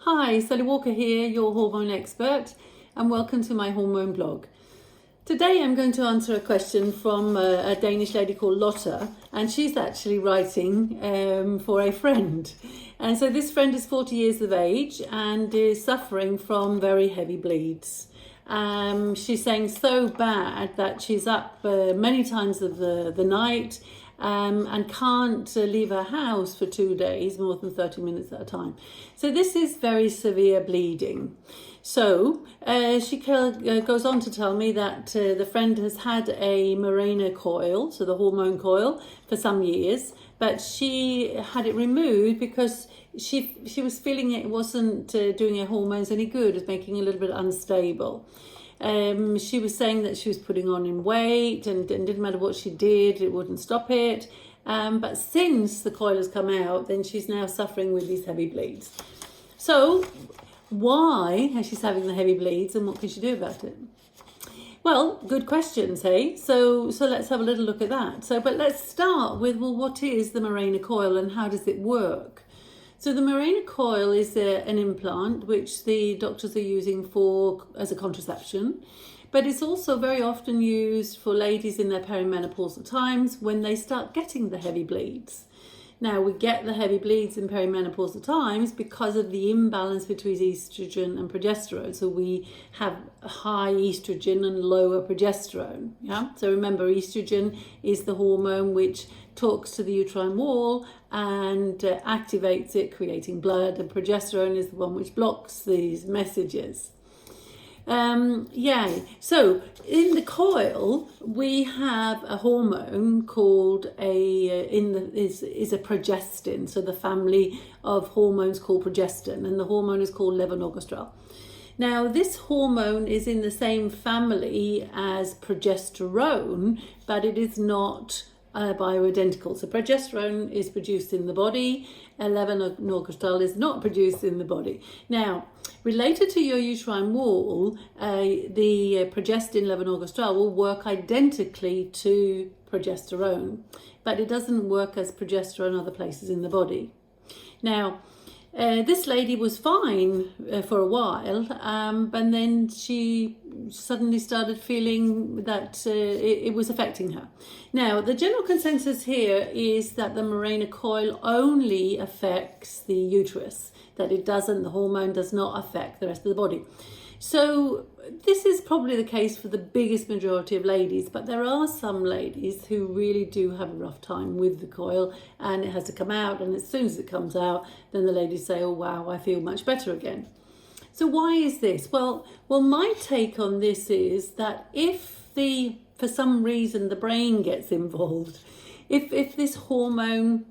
Hi, Sally Walker here, your hormone expert, and welcome to my hormone blog. Today I'm going to answer a question from a Danish lady called Lotta, and she's actually writing for a friend. And so this friend is 40 years of age and is suffering from very heavy bleeds. She's saying so bad that she's up many times of the night and can't leave her house for 2 days, more than 30 minutes at a time. So this is very severe bleeding. So she goes on to tell me that the friend has had a mirena coil, so the hormone coil, for some years, but she had it removed because she was feeling it wasn't doing her hormones any good, it was making her a little bit unstable. She was saying that she was putting on in weight and didn't matter what she did, it wouldn't stop it. But since the coil has come out, then she's now suffering with these heavy bleeds. So why is she having the heavy bleeds and what can she do about it? Well, good questions, hey? So let's have a little look at that. But let's start with, well, what is the mirena coil and how does it work? So the mirena coil is an implant which the doctors are using as a contraception, but it's also very often used for ladies in their perimenopausal times when they start getting the heavy bleeds. Now, we get the heavy bleeds in perimenopausal times because of the imbalance between estrogen and progesterone. So we have high estrogen and lower progesterone. Yeah. So remember, estrogen is the hormone which talks to the uterine wall and activates it, creating blood, and progesterone is the one which blocks these messages. So in the coil we have a hormone called is a progestin, so the family of hormones called progestin, and the hormone is called levonorgestrel. Now this hormone is in the same family as progesterone, but it is not bioidentical. So progesterone is produced in the body, and levonorgestrel is not produced in the body. Now, related to your uterine wall, the progestin levonorgestrel will work identically to progesterone, but it doesn't work as progesterone other places in the body. Now, this lady was fine for a while, and then she suddenly started feeling that it was affecting her. Now, the general consensus here is that the mirena coil only affects the uterus, that the hormone does not affect the rest of the body. So this is probably the case for the biggest majority of ladies, but there are some ladies who really do have a rough time with the coil and it has to come out, and as soon as it comes out, then the ladies say, oh wow, I feel much better again. So why is this? Well, my take on this is that if for some reason the brain gets involved, if this hormone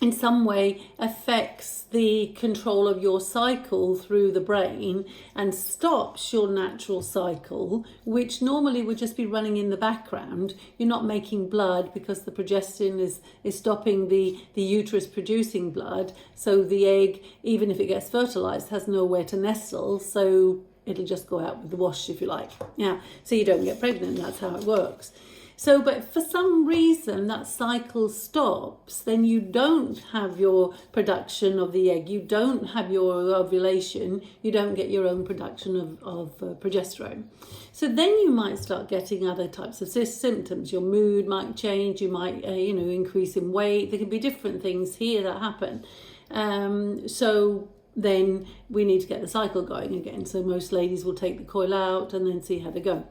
in some way affects the control of your cycle through the brain and stops your natural cycle, which normally would just be running in the background, you're not making blood because the progestin is stopping the uterus producing blood, so the egg, even if it gets fertilized, has nowhere to nestle, so it'll just go out with the wash, if you like. Yeah, so you don't get pregnant, that's how it works. So, but for some reason that cycle stops, then you don't have your production of the egg, you don't have your ovulation, you don't get your own production of progesterone. So then you might start getting other types of symptoms. Your mood might change, you might, increase in weight. There can be different things here that happen. So then we need to get the cycle going again. So most ladies will take the coil out and then see how they go.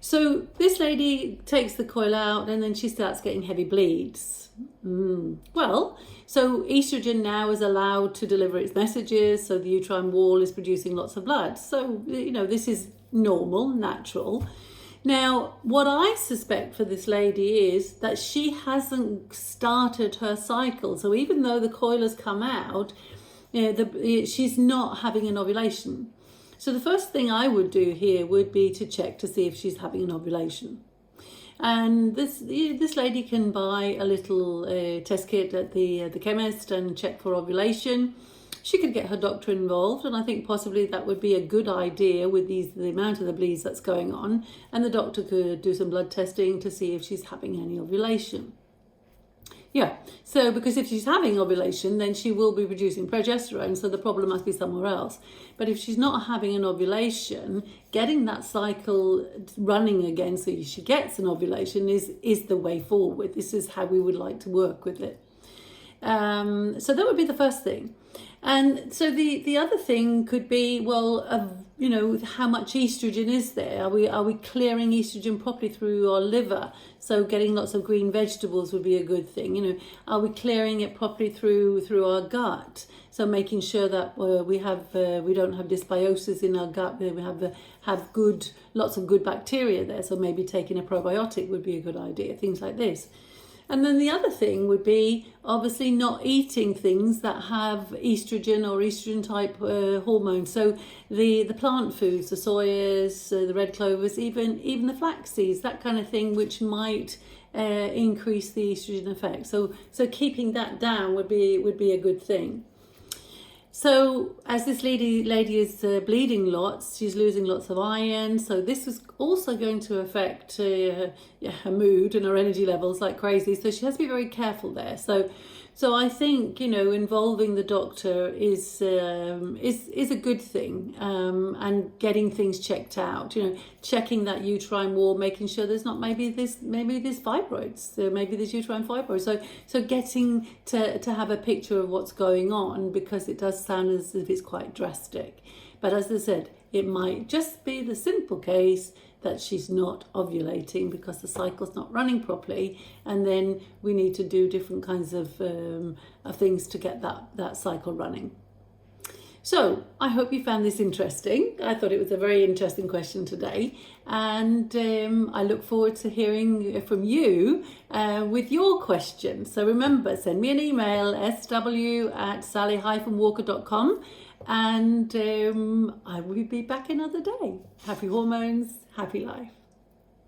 So this lady takes the coil out and then she starts getting heavy bleeds. Well, so estrogen now is allowed to deliver its messages, so the uterine wall is producing lots of blood. So, this is normal, natural. Now, what I suspect for this lady is that she hasn't started her cycle. So even though the coil has come out, she's not having an ovulation. So the first thing I would do here would be to check to see if she's having an ovulation. And this lady can buy a little test kit at the chemist and check for ovulation. She could get her doctor involved, and I think possibly that would be a good idea with the amount of the bleeds that's going on, and the doctor could do some blood testing to see if she's having any ovulation. Yeah, so because if she's having ovulation, then she will be producing progesterone, so the problem must be somewhere else. But if she's not having an ovulation, getting that cycle running again so she gets an ovulation is the way forward. This is how we would like to work with it. So that would be the first thing. And so the other thing could be, well, how much estrogen is there? Are we clearing estrogen properly through our liver? So getting lots of green vegetables would be a good thing. Are we clearing it properly through our gut? So making sure that we don't have dysbiosis in our gut. We have lots of good bacteria there. So maybe taking a probiotic would be a good idea. Things like this. And then the other thing would be obviously not eating things that have estrogen or estrogen type hormones. So the plant foods, the soyas, the red clovers, even the flax seeds, that kind of thing, which might increase the estrogen effect. So keeping that down would be a good thing. So as this lady is bleeding lots, she's losing lots of iron. So this is also going to affect her mood and her energy levels like crazy. So she has to be very careful there. So I think involving the doctor is a good thing, and getting things checked out. Checking that uterine wall, making sure there's not maybe there's fibroids, maybe there's uterine fibroids. So getting to have a picture of what's going on, because it does sound as if it's quite drastic. But as I said, it might just be the simple case that she's not ovulating because the cycle's not running properly, and then we need to do different kinds of things to get that cycle running. So I hope you found this interesting. I thought it was a very interesting question today, and I look forward to hearing from you with your questions. So remember, send me an email, sw@sally-walker.com, and I will be back another day. Happy hormones, happy life.